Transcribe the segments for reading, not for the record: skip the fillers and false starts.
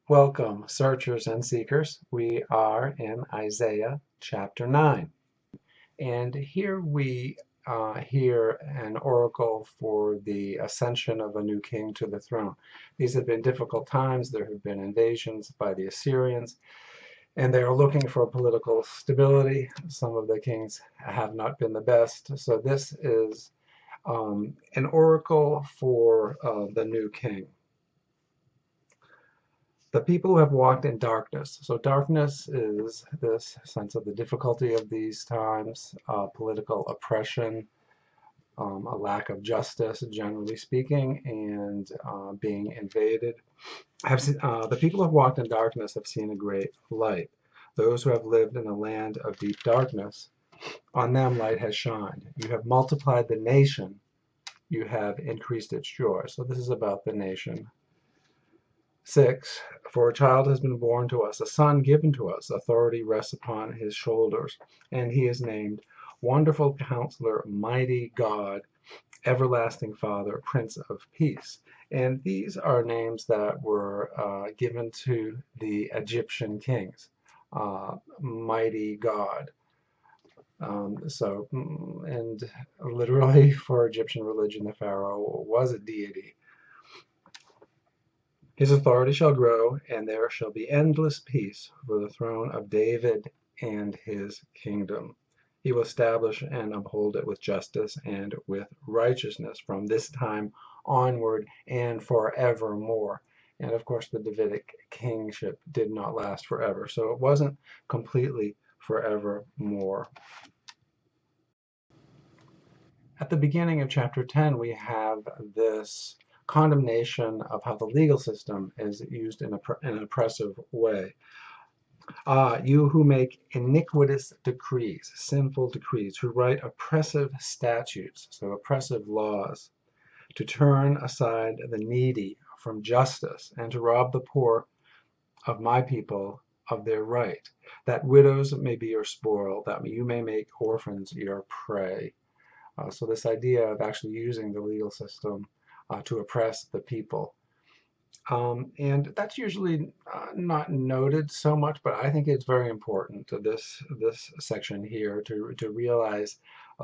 Welcome, searchers and seekers. We are in Isaiah chapter 9. And here we hear an oracle for the ascension of a new king to the throne. These have been difficult times. There have been invasions by the Assyrians, and they are looking for political stability. Some of the kings have not been the best. So this is an oracle for the new king. The people who have walked in darkness. So darkness is this sense of the difficulty of these times, political oppression, a lack of justice, generally speaking, and being invaded. The people who have walked in darkness have seen a great light. Those who have lived in a land of deep darkness, on them light has shined. You have multiplied the nation, you have increased its joy. So this is about the nation. 6. For a child has been born to us, a son given to us, authority rests upon his shoulders, and he is named Wonderful Counselor, Mighty God, Everlasting Father, Prince of Peace. And these are names that were given to the Egyptian kings. Mighty God. And literally for Egyptian religion, the Pharaoh was a deity. His authority shall grow, and there shall be endless peace for the throne of David and his kingdom. He will establish and uphold it with justice and with righteousness from this time onward and forevermore. And of course, the Davidic kingship did not last forever, so it wasn't completely forevermore. At the beginning of chapter 10, we have this condemnation of how the legal system is used in an oppressive way. You who make iniquitous decrees, sinful decrees, who write oppressive statutes, so oppressive laws, to turn aside the needy from justice and to rob the poor of my people of their right, that widows may be your spoil, that you may make orphans your prey. So this idea of actually using the legal system to oppress the people. And that's usually not noted so much, but I think it's very important to this section here to realize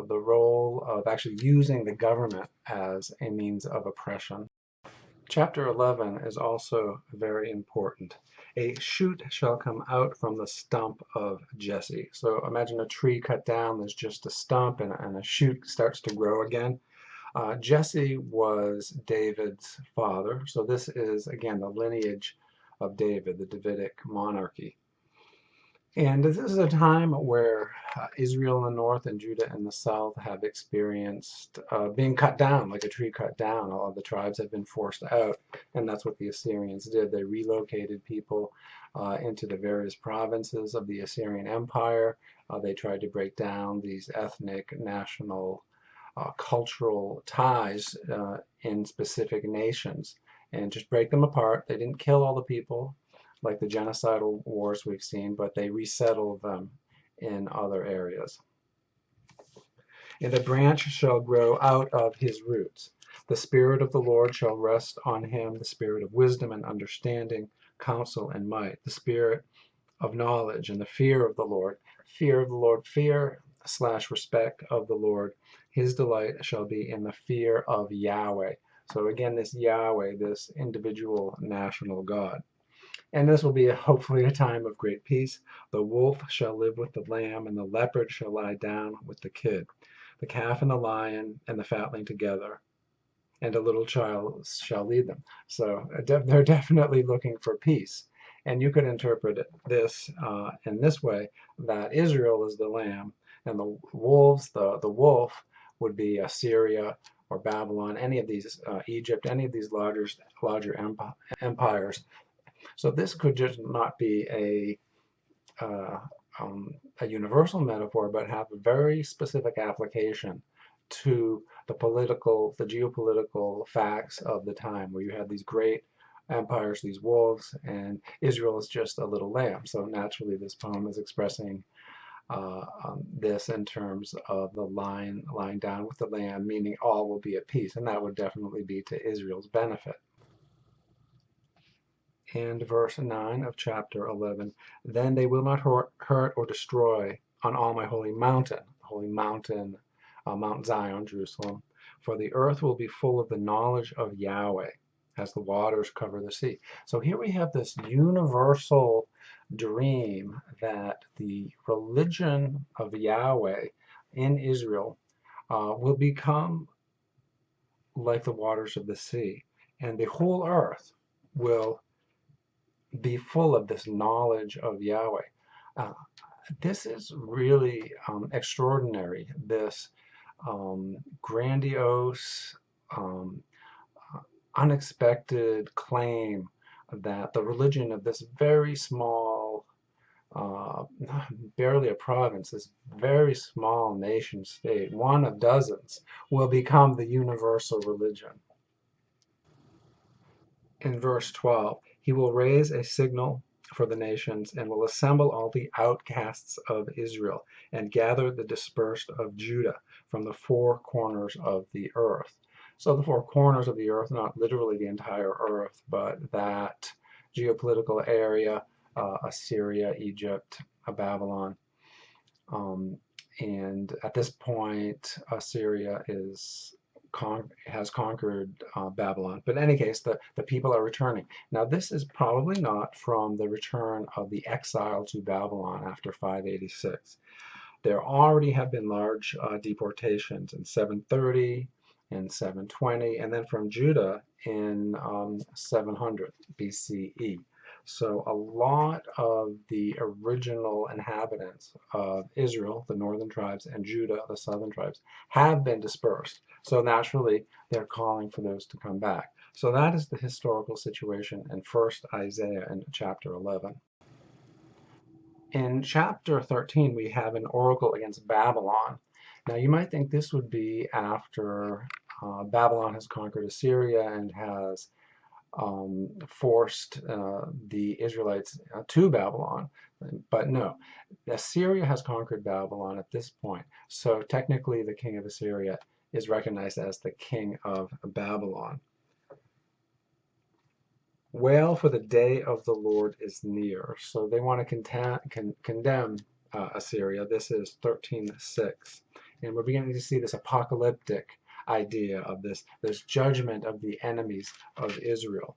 the role of actually using the government as a means of oppression. Chapter 11 is also very important. A shoot shall come out from the stump of Jesse. So imagine a tree cut down, there's just a stump, and a shoot starts to grow again. Jesse was David's father, so this is, again, the lineage of David, the Davidic monarchy. And this is a time where Israel in the north and Judah in the south have experienced being cut down, like a tree cut down. All of the tribes have been forced out, and that's what the Assyrians did. They relocated people into the various provinces of the Assyrian Empire. They tried to break down these ethnic, national, cultural ties in specific nations and just break them apart. They didn't kill all the people like the genocidal wars we've seen, but they resettled them in other areas. And a branch shall grow out of his roots. The Spirit of the Lord shall rest on him, the Spirit of wisdom and understanding, counsel and might, the Spirit of knowledge and the fear of the Lord. Fear of the Lord, fear/respect of the Lord. His delight shall be in the fear of Yahweh. So again, this Yahweh, this individual national God. And this will be hopefully a time of great peace. The wolf shall live with the lamb, and the leopard shall lie down with the kid. The calf and the lion and the fatling together, and a little child shall lead them. So they're definitely looking for peace. And you could interpret this in this way, that Israel is the lamb, and the wolves, the wolf, would be Assyria or Babylon, any of these, Egypt, any of these larger empires. So this could just not be a universal metaphor, but have a very specific application to the geopolitical facts of the time, where you have these great empires, these wolves, and Israel is just a little lamb. So naturally, this poem is expressing this in terms of the lion lying down with the lamb, meaning all will be at peace, and that would definitely be to Israel's benefit. And verse 9 of chapter 11, then they will not hurt or destroy on all my holy mountain, Mount Zion, Jerusalem, for the earth will be full of the knowledge of Yahweh as the waters cover the sea. So here we have this universal dream that the religion of Yahweh in Israel will become like the waters of the sea, and the whole earth will be full of this knowledge of Yahweh. Uh, this is really extraordinary, this grandiose, um, unexpected claim that the religion of this very small, uh, barely a province, this very small nation state, one of dozens, will become the universal religion. In verse 12, he will raise a signal for the nations and will assemble all the outcasts of Israel and gather the dispersed of Judah from the four corners of the earth. So the four corners of the earth, not literally the entire earth, but that geopolitical area, Assyria, Egypt, Babylon. And at this point, Assyria has conquered Babylon. But in any case, the people are returning. Now, this is probably not from the return of the exile to Babylon after 586. There already have been large deportations in 730 and 720, and then from Judah in 700 BCE. So a lot of the original inhabitants of Israel, the northern tribes, and Judah, the southern tribes, have been dispersed. So naturally, they're calling for those to come back. So that is the historical situation in 1st Isaiah in chapter 11. In chapter 13, we have an oracle against Babylon. Now, you might think this would be after Babylon has conquered Assyria and has forced the Israelites to Babylon. But no, Assyria has conquered Babylon at this point. So technically, the king of Assyria is recognized as the king of Babylon. Wail, for the day of the Lord is near. So they want to condemn Assyria. This is 13:6. And we're beginning to see this apocalyptic idea of this judgment of the enemies of Israel.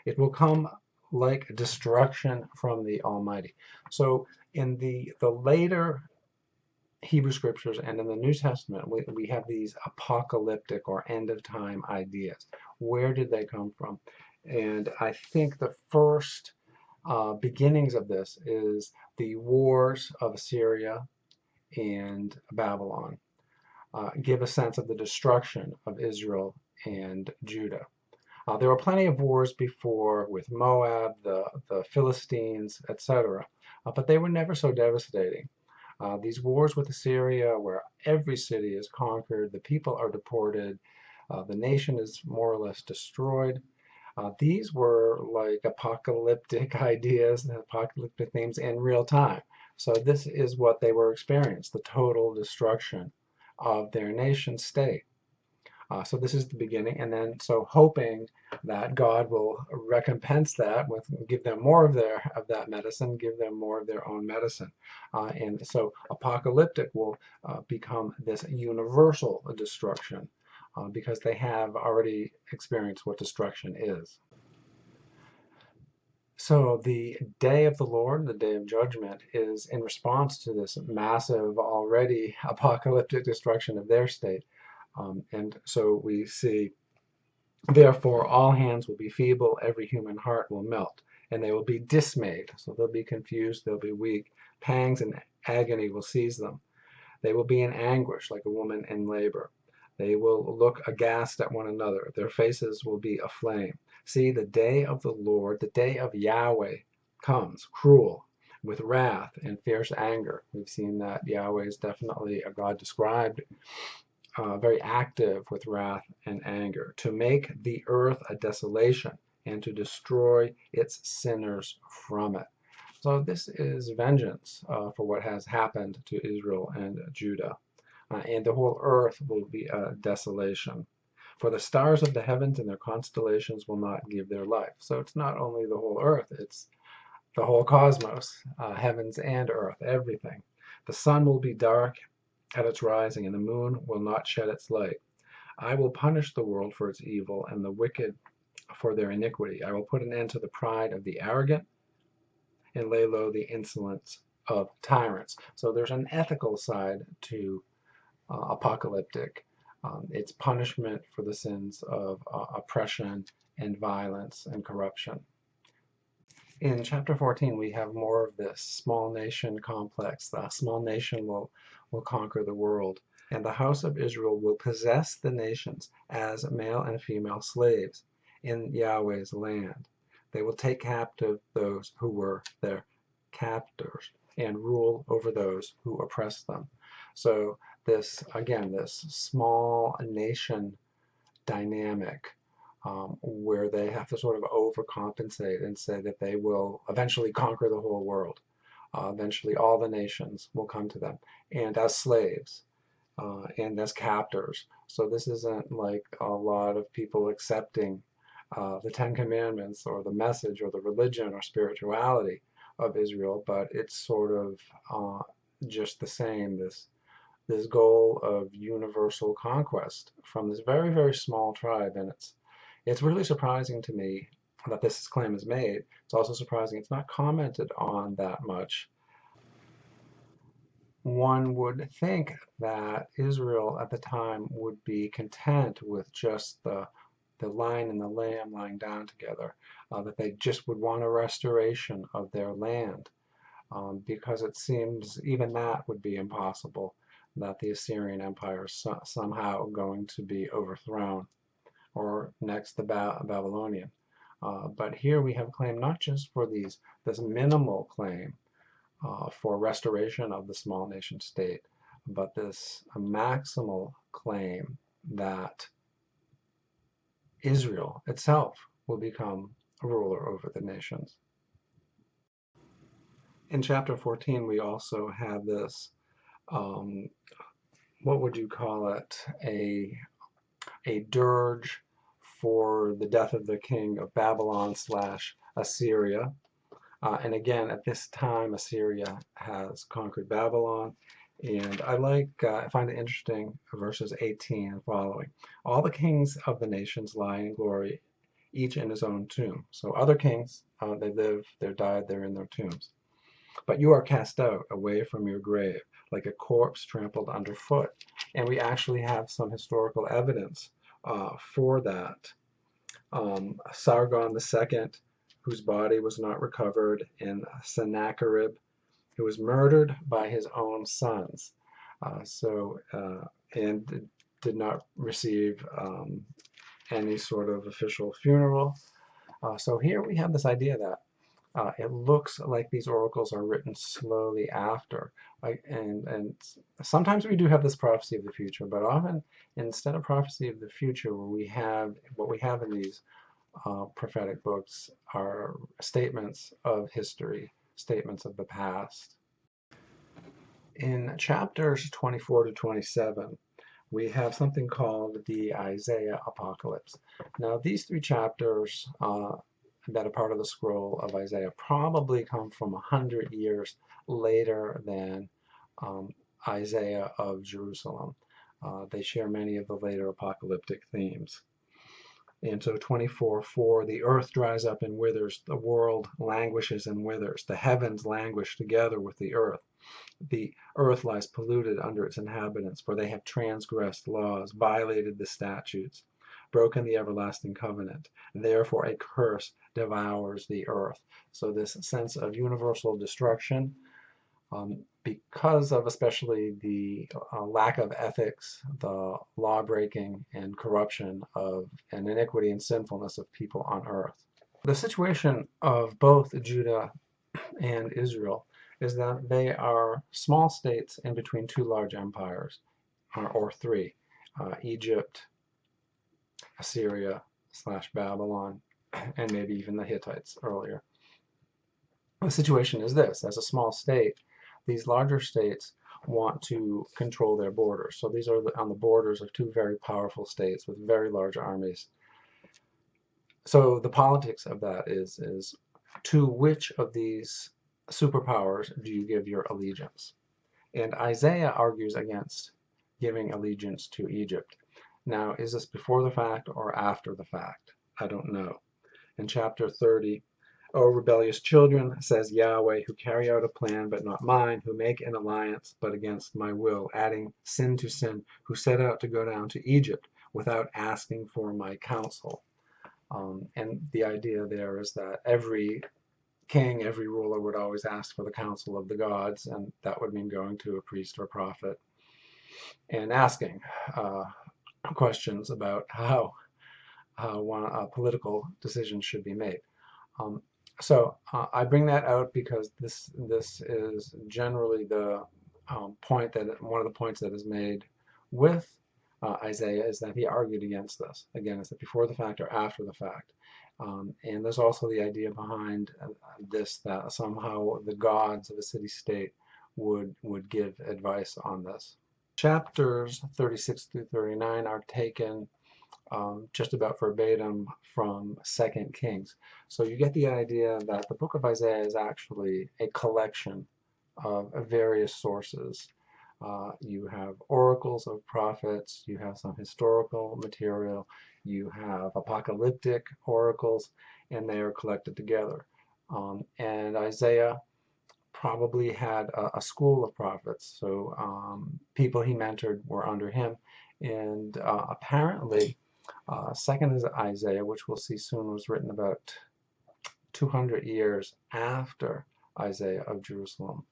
It will come like destruction from the Almighty. So in the later Hebrew scriptures and in the New Testament, we have these apocalyptic or end of time ideas. Where did they come from? And I think the first beginnings of this is the wars of Assyria and Babylon. Give a sense of the destruction of Israel and Judah. There were plenty of wars before with Moab, the Philistines, etc., but they were never so devastating. These wars with Assyria, where every city is conquered, the people are deported, the nation is more or less destroyed. These were like apocalyptic ideas, apocalyptic themes in real time. So this is what they were experiencing, the total destruction of their nation state. So this is the beginning, and then so hoping that God will recompense that with give them more of that medicine, give them more of their own medicine, and so apocalyptic will become this universal destruction because they have already experienced what destruction is. So the day of the Lord, the day of judgment, is in response to this massive, already apocalyptic destruction of their state. And so we see, therefore, all hands will be feeble, every human heart will melt, and they will be dismayed. So they'll be confused, they'll be weak. Pangs and agony will seize them. They will be in anguish like a woman in labor. They will look aghast at one another. Their faces will be aflame. See, the day of the Lord, the day of Yahweh comes, cruel, with wrath and fierce anger. We've seen that Yahweh is definitely a God described very active with wrath and anger, to make the earth a desolation and to destroy its sinners from it. So this is vengeance for what has happened to Israel and Judah. And the whole earth will be a desolation. For the stars of the heavens and their constellations will not give their life. So it's not only the whole earth, it's the whole cosmos, heavens and earth, everything. The sun will be dark at its rising, and the moon will not shed its light. I will punish the world for its evil and the wicked for their iniquity. I will put an end to the pride of the arrogant and lay low the insolence of tyrants. So there's an ethical side to apocalyptic. It's punishment for the sins of oppression and violence and corruption. In chapter 14, we have more of this small nation complex. The small nation will conquer the world, and the house of Israel will possess the nations as male and female slaves in Yahweh's land. They will take captive those who were their captors and rule over those who oppress them. So this, again, this small nation dynamic where they have to sort of overcompensate and say that they will eventually conquer the whole world. Eventually all the nations will come to them, and as slaves and as captors. So this isn't like a lot of people accepting the Ten Commandments or the message or the religion or spirituality of Israel, but it's sort of just the same, this goal of universal conquest from this very, very small tribe. And it's really surprising to me that this claim is made. It's also surprising it's not commented on that much. One would think that Israel at the time would be content with just the lion and the lamb lying down together, that they just would want a restoration of their land, because it seems even that would be impossible, that the Assyrian Empire is somehow going to be overthrown, or next the Babylonian. But here we have a claim not just for this minimal claim for restoration of the small nation state, but this maximal claim that Israel itself will become a ruler over the nations. In chapter 14, we also have this, what would you call it, a dirge for the death of the king of Babylon / Assyria. And again, at this time, Assyria has conquered Babylon. And I find it interesting, verses 18 and following. All the kings of the nations lie in glory, each in his own tomb. So other kings, they live, they're died, they're in their tombs. But you are cast out away from your grave, like a corpse trampled underfoot. And we actually have some historical evidence for that. Sargon II, whose body was not recovered, and Sennacherib, who was murdered by his own sons, and did not receive any sort of official funeral. So here we have this idea that it looks like these oracles are written slowly after. And sometimes we do have this prophecy of the future, but often instead of prophecy of the future, what we have in these prophetic books are statements of history, statements of the past. In chapters 24 to 27, we have something called the Isaiah Apocalypse. Now, these three chapters that are part of the scroll of Isaiah probably come from 100 years later than Isaiah of Jerusalem. They share many of the later apocalyptic themes. And so 24:4, the earth dries up and withers, the world languishes and withers, the heavens languish together with the earth lies polluted under its inhabitants, for they have transgressed laws, violated the statutes, broken the everlasting covenant. Therefore a curse devours the earth. So this sense of universal destruction, because of especially the lack of ethics, the law-breaking and corruption and iniquity and sinfulness of people on earth. The situation of both Judah and Israel is that they are small states in between two large empires, or three, Egypt, Assyria / Babylon, and maybe even the Hittites earlier. The situation is this: as a small state, these larger states want to control their borders. So these are on the borders of two very powerful states with very large armies. So the politics of that is to which of these superpowers do you give your allegiance? And Isaiah argues against giving allegiance to Egypt. Now, is this before the fact or after the fact? I don't know. In chapter 30, O rebellious children, says Yahweh, who carry out a plan but not mine, who make an alliance but against my will, adding sin to sin, who set out to go down to Egypt without asking for my counsel. And the idea there is that every king, every ruler would always ask for the counsel of the gods, and that would mean going to a priest or prophet and asking questions about how a political decision should be made. So I bring that out because this is generally the point that one of the points that is made with Isaiah is that he argued against this. Again, is it before the fact or after the fact? And there's also the idea behind this that somehow the gods of a city-state would give advice on this. Chapters 36 through 39 are taken just about verbatim from 2 Kings. So you get the idea that the book of Isaiah is actually a collection of various sources. You have oracles of prophets, you have some historical material, you have apocalyptic oracles, and they are collected together. And Isaiah probably had a school of prophets, so people he mentored were under him, and apparently second is Isaiah, which we'll see soon, was written about 200 years after Isaiah of Jerusalem.